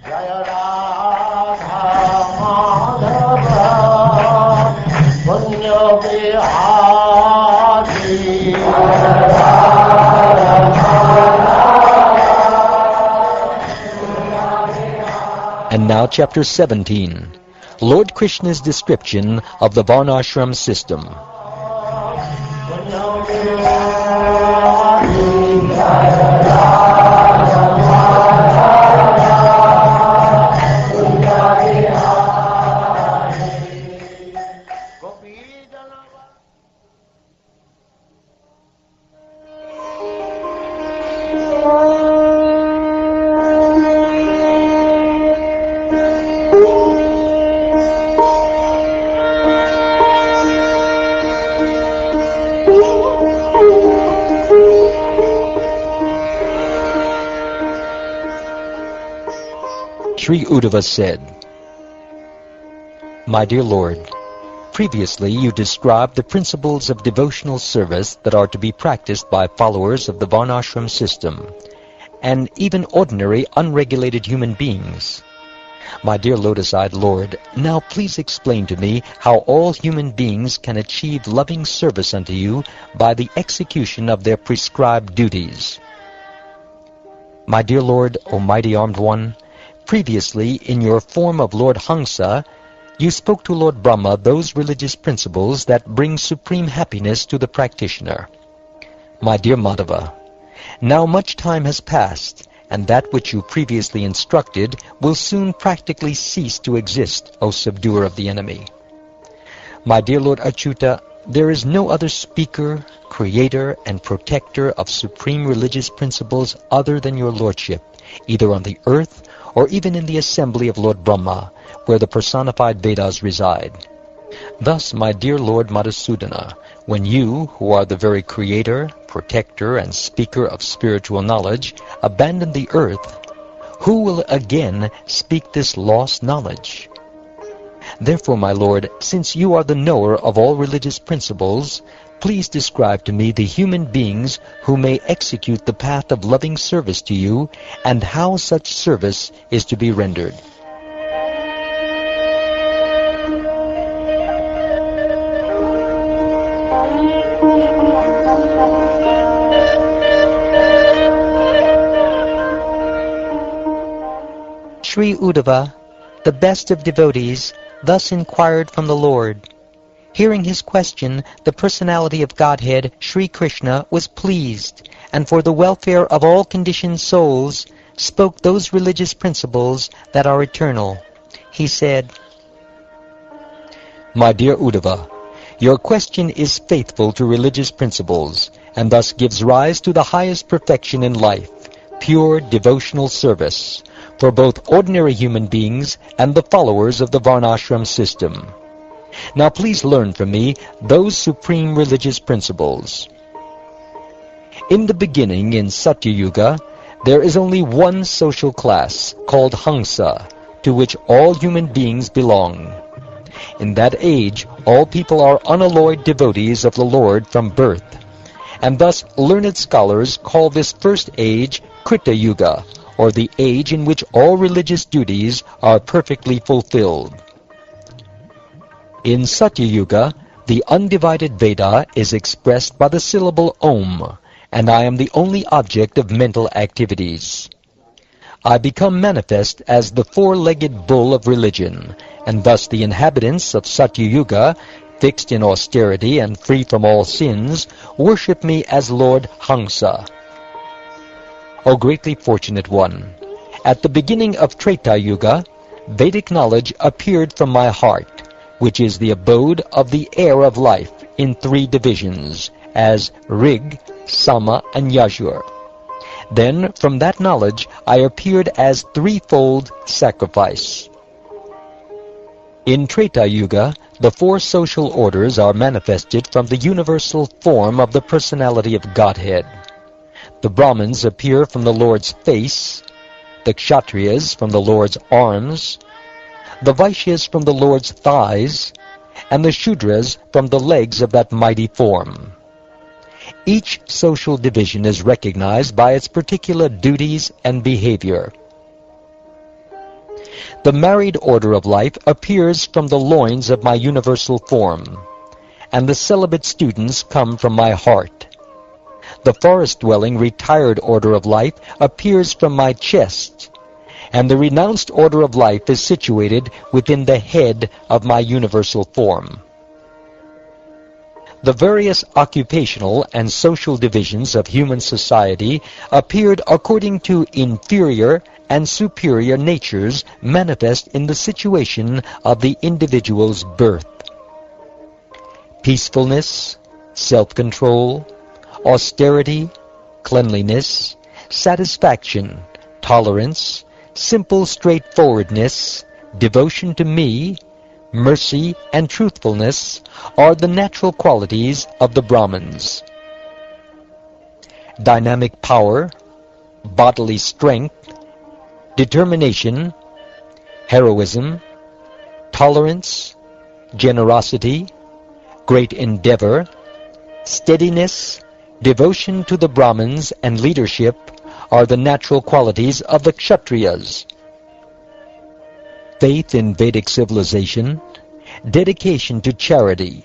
Jaya Radha Madhava Punya Bihari. And now chapter 17, Lord Krishna's description of the Varnashram system. Sri Uddhava said, "My dear Lord, previously you described the principles of devotional service that are to be practiced by followers of the Varnashram system, and even ordinary unregulated human beings. My dear lotus-eyed Lord, now please explain to me how all human beings can achieve loving service unto you by the execution of their prescribed duties." My dear Lord, O mighty armed one, previously, in your form of Lord Hamsa, you spoke to Lord Brahma those religious principles that bring supreme happiness to the practitioner. My dear Madhava, now much time has passed, and that which you previously instructed will soon practically cease to exist, O subduer of the enemy. My dear Lord Achyuta, there is no other speaker, creator, and protector of supreme religious principles other than your Lordship, either on the earth or even in the assembly of Lord Brahma, where the personified Vedas reside. Thus, my dear Lord Madhusudana, when you, who are the very creator, protector, and speaker of spiritual knowledge, abandon the earth, who will again speak this lost knowledge? Therefore, my Lord, since you are the knower of all religious principles, please describe to me the human beings who may execute the path of loving service to you, and how such service is to be rendered. Sri Uddhava, the best of devotees, thus inquired from the Lord. Hearing his question, the personality of Godhead, Sri Krishna, was pleased, and for the welfare of all conditioned souls, spoke those religious principles that are eternal. He said, My dear Uddhava, your question is faithful to religious principles, and thus gives rise to the highest perfection in life, pure devotional service, for both ordinary human beings and the followers of the Varnashram system. Now please learn from me those supreme religious principles. In the beginning, in Satya Yuga, there is only one social class, called Hamsa, to which all human beings belong. In that age, all people are unalloyed devotees of the Lord from birth, and thus learned scholars call this first age Krita Yuga, or the age in which all religious duties are perfectly fulfilled. In Satya Yuga, the undivided Veda is expressed by the syllable Om, and I am the only object of mental activities. I become manifest as the four-legged bull of religion, and thus the inhabitants of Satya Yuga, fixed in austerity and free from all sins, worship me as Lord Hamsa. O greatly fortunate one, at the beginning of Treta Yuga, Vedic knowledge appeared from my heart, which is the abode of the air of life in three divisions, as Rig, Sama, and Yajur. Then, from that knowledge, I appeared as threefold sacrifice. In Treta Yuga, the four social orders are manifested from the universal form of the personality of Godhead. The Brahmins appear from the Lord's face, the Kshatriyas from the Lord's arms, the Vaishyas from the Lord's thighs, and the Shudras from the legs of that mighty form. Each social division is recognized by its particular duties and behavior. The married order of life appears from the loins of my universal form, and the celibate students come from my heart. The forest-dwelling retired order of life appears from my chest, and the renounced order of life is situated within the head of my universal form. The various occupational and social divisions of human society appeared according to inferior and superior natures manifest in the situation of the individual's birth. Peacefulness, self-control, austerity, cleanliness, satisfaction, tolerance, simple straightforwardness, devotion to me, mercy, and truthfulness are the natural qualities of the Brahmins. Dynamic power, bodily strength, determination, heroism, tolerance, generosity, great endeavor, steadiness, devotion to the Brahmins, and leadership are the natural qualities of the Kshatriyas. Faith in Vedic civilization, dedication to charity,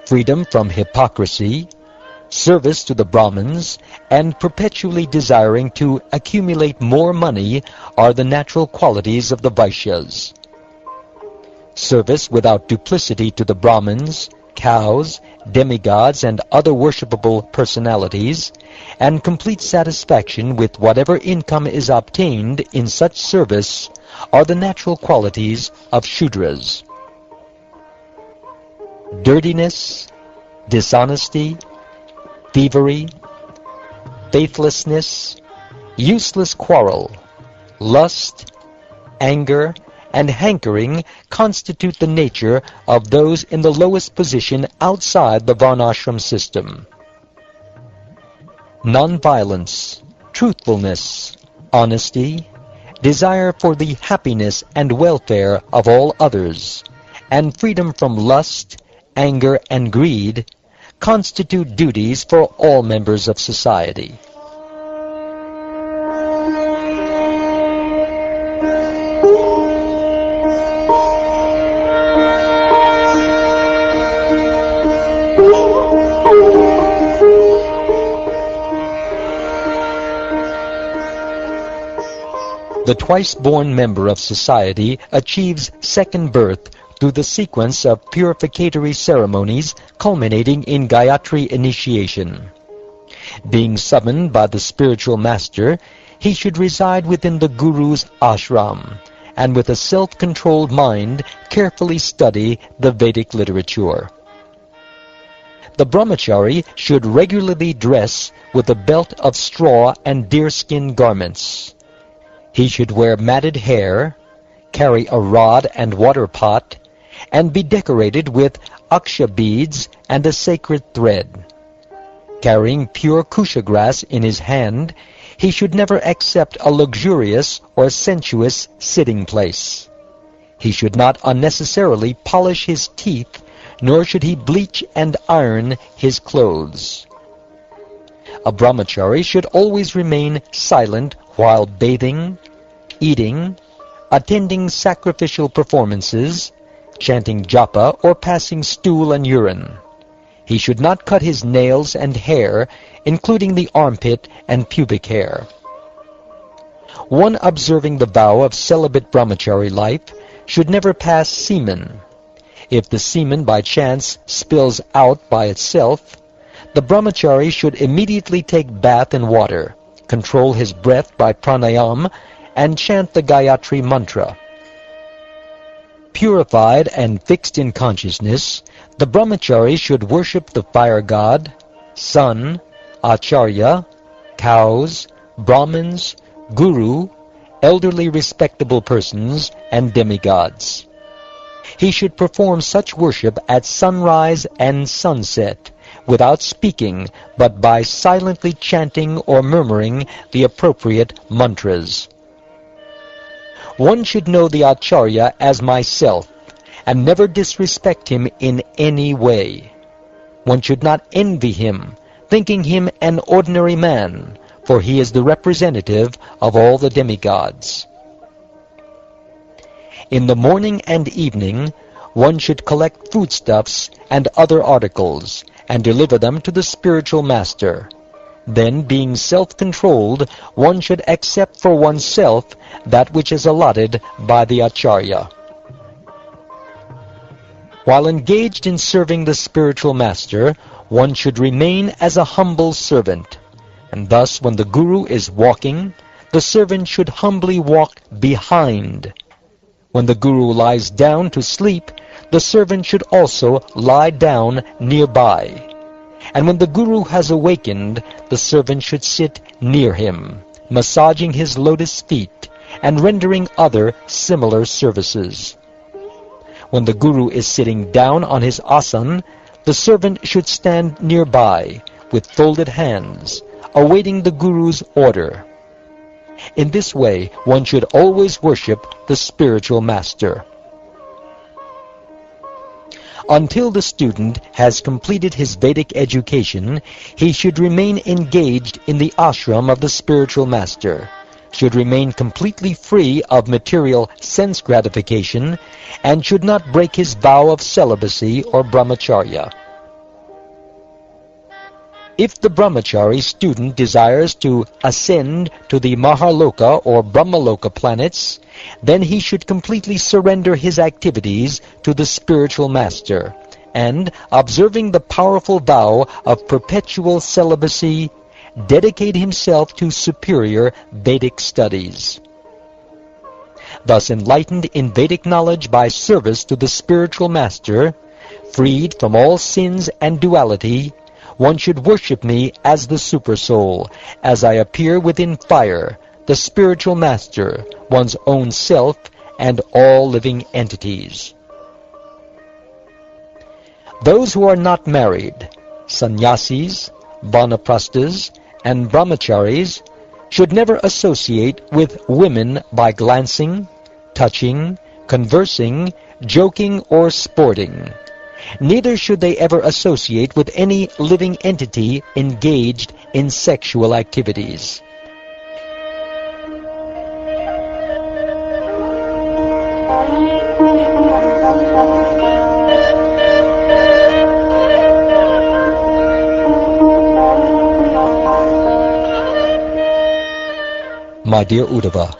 freedom from hypocrisy, service to the Brahmins, and perpetually desiring to accumulate more money are the natural qualities of the Vaishyas. Service without duplicity to the Brahmins, cows, demigods, and other worshipable personalities, and complete satisfaction with whatever income is obtained in such service are the natural qualities of Shudras. Dirtiness, dishonesty, thievery, faithlessness, useless quarrel, lust, anger, and hankering constitute the nature of those in the lowest position outside the Varnashram system. Nonviolence, truthfulness, honesty, desire for the happiness and welfare of all others, and freedom from lust, anger, and greed constitute duties for all members of society. The twice-born member of society achieves second birth through the sequence of purificatory ceremonies culminating in Gayatri initiation. Being summoned by the spiritual master, he should reside within the Guru's ashram, and with a self-controlled mind carefully study the Vedic literature. The brahmachari should regularly dress with a belt of straw and deerskin garments. He should wear matted hair, carry a rod and water pot, and be decorated with aksha beads and a sacred thread. Carrying pure kusha grass in his hand, he should never accept a luxurious or sensuous sitting place. He should not unnecessarily polish his teeth, nor should he bleach and iron his clothes. A brahmachari should always remain silent while bathing, eating, attending sacrificial performances, chanting japa, or passing stool and urine. He should not cut his nails and hair, including the armpit and pubic hair. One observing the vow of celibate brahmachari life should never pass semen. If the semen by chance spills out by itself, the brahmachari should immediately take bath in water, control his breath by pranayam, and chant the Gayatri mantra. Purified and fixed in consciousness, the brahmachari should worship the fire god, sun, acharya, cows, brahmins, guru, elderly respectable persons, and demigods. He should perform such worship at sunrise and sunset, without speaking, but by silently chanting or murmuring the appropriate mantras. One should know the acharya as myself, and never disrespect him in any way. One should not envy him, thinking him an ordinary man, for he is the representative of all the demigods. In the morning and evening, one should collect foodstuffs and other articles, and deliver them to the spiritual master. Then, being self-controlled, one should accept for oneself that which is allotted by the Acharya. While engaged in serving the spiritual master, one should remain as a humble servant. And thus, when the Guru is walking, the servant should humbly walk behind. When the Guru lies down to sleep, the servant should also lie down nearby. And when the Guru has awakened, the servant should sit near him, massaging his lotus feet and rendering other similar services. When the Guru is sitting down on his asan, the servant should stand nearby with folded hands, awaiting the Guru's order. In this way, one should always worship the spiritual master. Until the student has completed his Vedic education, he should remain engaged in the ashram of the spiritual master, should remain completely free of material sense gratification, and should not break his vow of celibacy or brahmacharya. If the brahmachari student desires to ascend to the Mahaloka or Brahmaloka planets, then he should completely surrender his activities to the spiritual master, and, observing the powerful vow of perpetual celibacy, dedicate himself to superior Vedic studies. Thus enlightened in Vedic knowledge by service to the spiritual master, freed from all sins and duality, one should worship me as the Supersoul, as I appear within fire, the spiritual master, one's own self, and all living entities. Those who are not married, sannyasis, vanaprasthas, and brahmacharis, should never associate with women by glancing, touching, conversing, joking, or sporting. Neither should they ever associate with any living entity engaged in sexual activities. My dear Uddhava,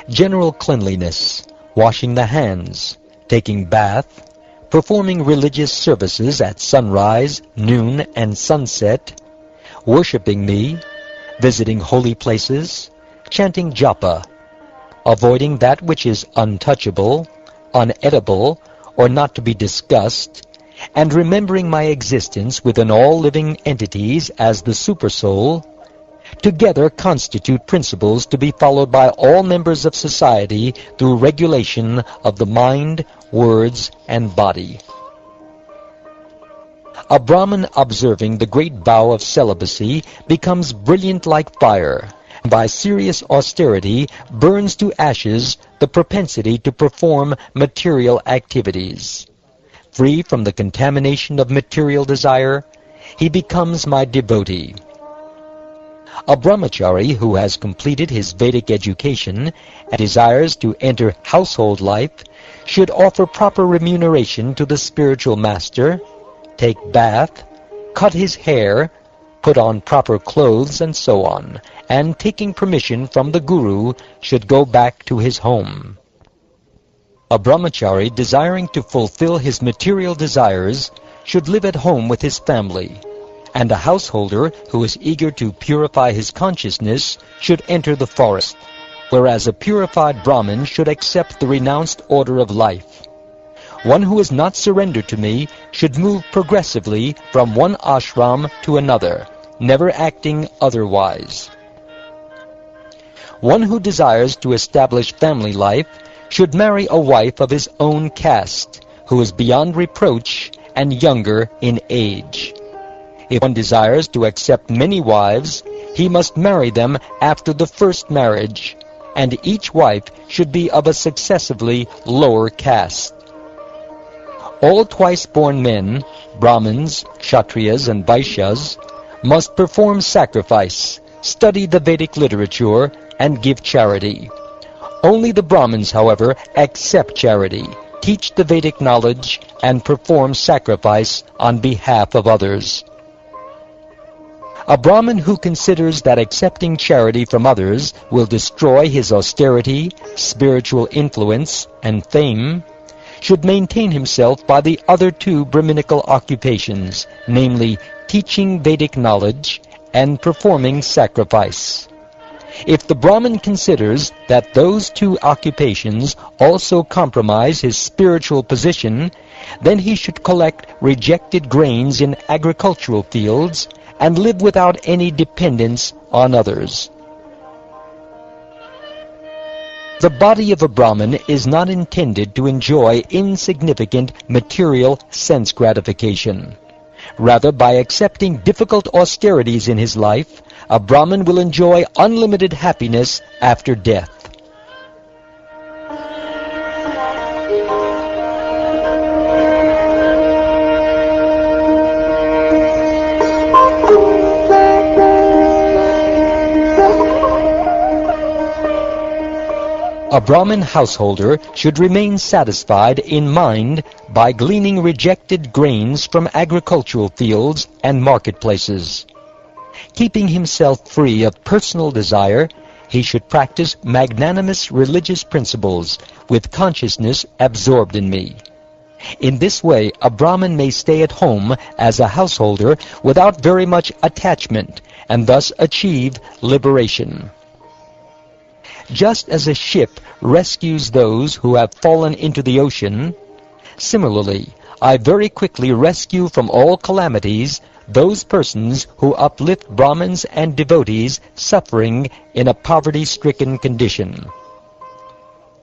general cleanliness, washing the hands, taking bath, performing religious services at sunrise, noon, and sunset, worshipping me, visiting holy places, chanting japa, avoiding that which is untouchable, unedible, or not to be discussed, and remembering my existence within all living entities as the Supersoul, together constitute principles to be followed by all members of society through regulation of the mind, words, and body. A Brahmin observing the great vow of celibacy becomes brilliant like fire, and by serious austerity burns to ashes the propensity to perform material activities. Free from the contamination of material desire, he becomes my devotee. A brahmachari who has completed his Vedic education and desires to enter household life should offer proper remuneration to the spiritual master, take bath, cut his hair, put on proper clothes, and so on, and taking permission from the Guru should go back to his home. A brahmachari desiring to fulfill his material desires should live at home with his family, and a householder who is eager to purify his consciousness should enter the forest, whereas a purified Brahmin should accept the renounced order of life. One who is not surrendered to me should move progressively from one ashram to another, never acting otherwise. One who desires to establish family life should marry a wife of his own caste, who is beyond reproach and younger in age. If one desires to accept many wives, he must marry them after the first marriage, and each wife should be of a successively lower caste. All twice-born men, Brahmins, Kshatriyas, and Vaishyas, must perform sacrifice, study the Vedic literature, and give charity. Only the Brahmins, however, accept charity, teach the Vedic knowledge, and perform sacrifice on behalf of others. A Brahmin who considers that accepting charity from others will destroy his austerity, spiritual influence, and fame should maintain himself by the other two Brahminical occupations, namely teaching Vedic knowledge and performing sacrifice. If the Brahmin considers that those two occupations also compromise his spiritual position, then he should collect rejected grains in agricultural fields and live without any dependence on others. The body of a Brahmin is not intended to enjoy insignificant material sense gratification. Rather, by accepting difficult austerities in his life, a Brahmin will enjoy unlimited happiness after death. A Brahmin householder should remain satisfied in mind by gleaning rejected grains from agricultural fields and marketplaces. Keeping himself free of personal desire, he should practice magnanimous religious principles with consciousness absorbed in me. In this way, a Brahmin may stay at home as a householder without very much attachment and thus achieve liberation. Just as a ship rescues those who have fallen into the ocean, similarly, I very quickly rescue from all calamities those persons who uplift Brahmins and devotees suffering in a poverty-stricken condition.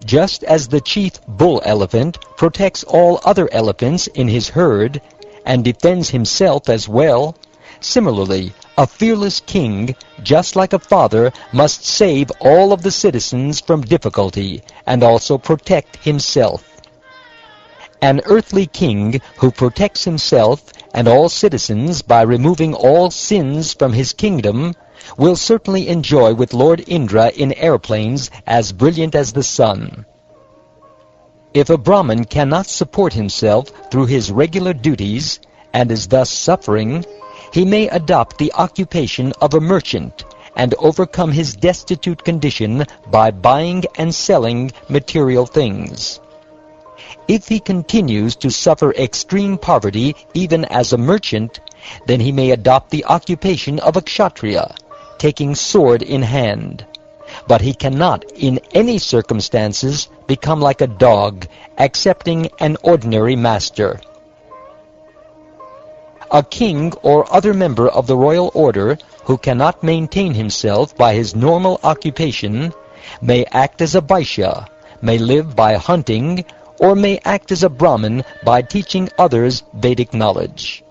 Just as the chief bull elephant protects all other elephants in his herd and defends himself as well, similarly, a fearless king, just like a father, must save all of the citizens from difficulty and also protect himself. An earthly king who protects himself and all citizens by removing all sins from his kingdom will certainly enjoy with Lord Indra in airplanes as brilliant as the sun. If a Brahmin cannot support himself through his regular duties and is thus suffering, he may adopt the occupation of a merchant and overcome his destitute condition by buying and selling material things. If he continues to suffer extreme poverty even as a merchant, then he may adopt the occupation of a kshatriya, taking sword in hand. But he cannot, in any circumstances, become like a dog, accepting an ordinary master. A king or other member of the royal order who cannot maintain himself by his normal occupation may act as a Vaishya, may live by hunting, or may act as a Brahmin by teaching others Vedic knowledge.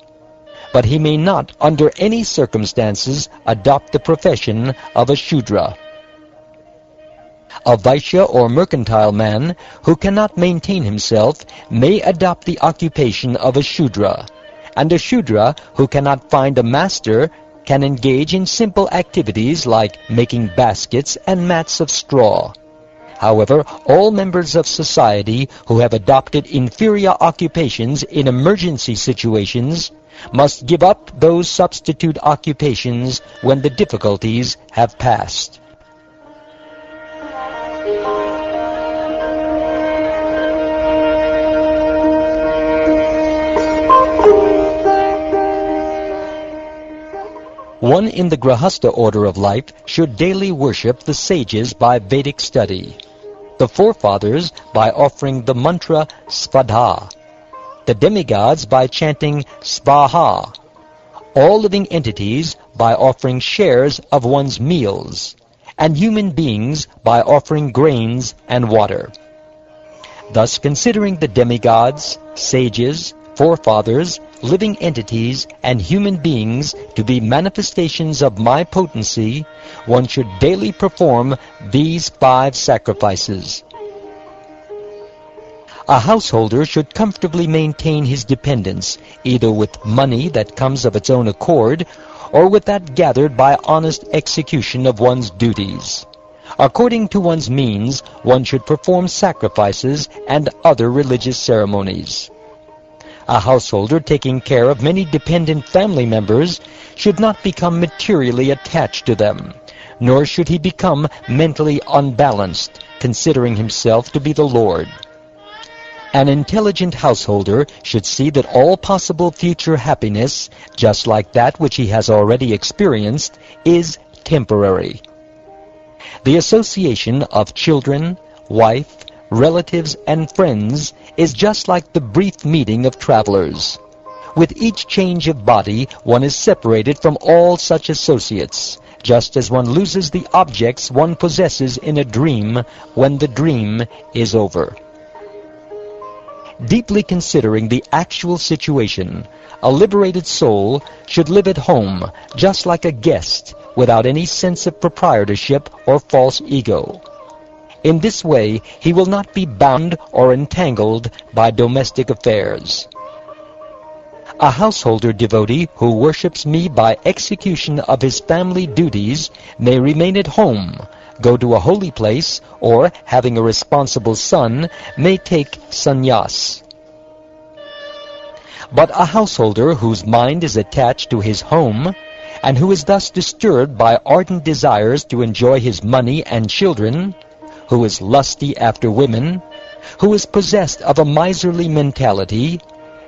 But he may not, under any circumstances, adopt the profession of a Shudra. A Vaishya or mercantile man who cannot maintain himself may adopt the occupation of a Shudra, and a Shudra who cannot find a master can engage in simple activities like making baskets and mats of straw. However, all members of society who have adopted inferior occupations in emergency situations must give up those substitute occupations when the difficulties have passed. One in the Grahastha order of life should daily worship the sages by Vedic study, the forefathers by offering the mantra Svadha, the demigods by chanting Svaha, all living entities by offering shares of one's meals, and human beings by offering grains and water. Thus, considering the demigods, sages, forefathers, living entities, and human beings to be manifestations of my potency, one should daily perform these 5 sacrifices. A householder should comfortably maintain his dependence, either with money that comes of its own accord, or with that gathered by honest execution of one's duties. According to one's means, one should perform sacrifices and other religious ceremonies. A householder taking care of many dependent family members should not become materially attached to them, nor should he become mentally unbalanced, considering himself to be the Lord. An intelligent householder should see that all possible future happiness, just like that which he has already experienced, is temporary. The association of children, wife, relatives, and friends is just like the brief meeting of travelers. With each change of body, one is separated from all such associates, just as one loses the objects one possesses in a dream when the dream is over. Deeply considering the actual situation, a liberated soul should live at home just like a guest, without any sense of proprietorship or false ego. In this way, he will not be bound or entangled by domestic affairs. A householder devotee who worships me by execution of his family duties may remain at home, go to a holy place, or, having a responsible son, may take sannyas. But a householder whose mind is attached to his home, and who is thus disturbed by ardent desires to enjoy his money and children, who is lusty after women, who is possessed of a miserly mentality,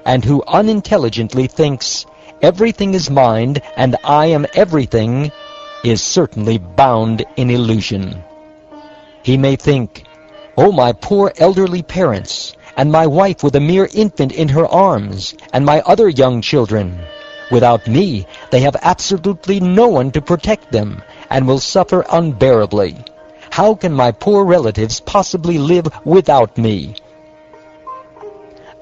and who unintelligently thinks, "Everything is mine, and I am everything," is certainly bound in illusion. He may think, "Oh, my poor elderly parents, and my wife with a mere infant in her arms, and my other young children. Without me, they have absolutely no one to protect them, and will suffer unbearably. How can my poor relatives possibly live without me?"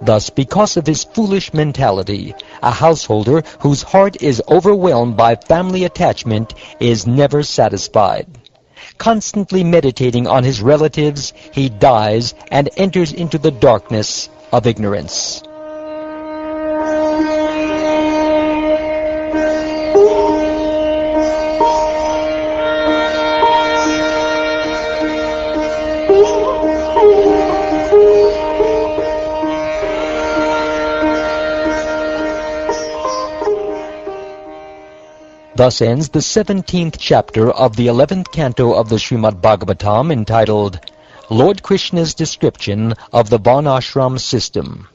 Thus, because of his foolish mentality, a householder whose heart is overwhelmed by family attachment is never satisfied. Constantly meditating on his relatives, he dies and enters into the darkness of ignorance. Thus ends the 17th chapter of the 11th canto of the Srimad Bhagavatam, entitled Lord Krishna's Description of the Varnasrama System.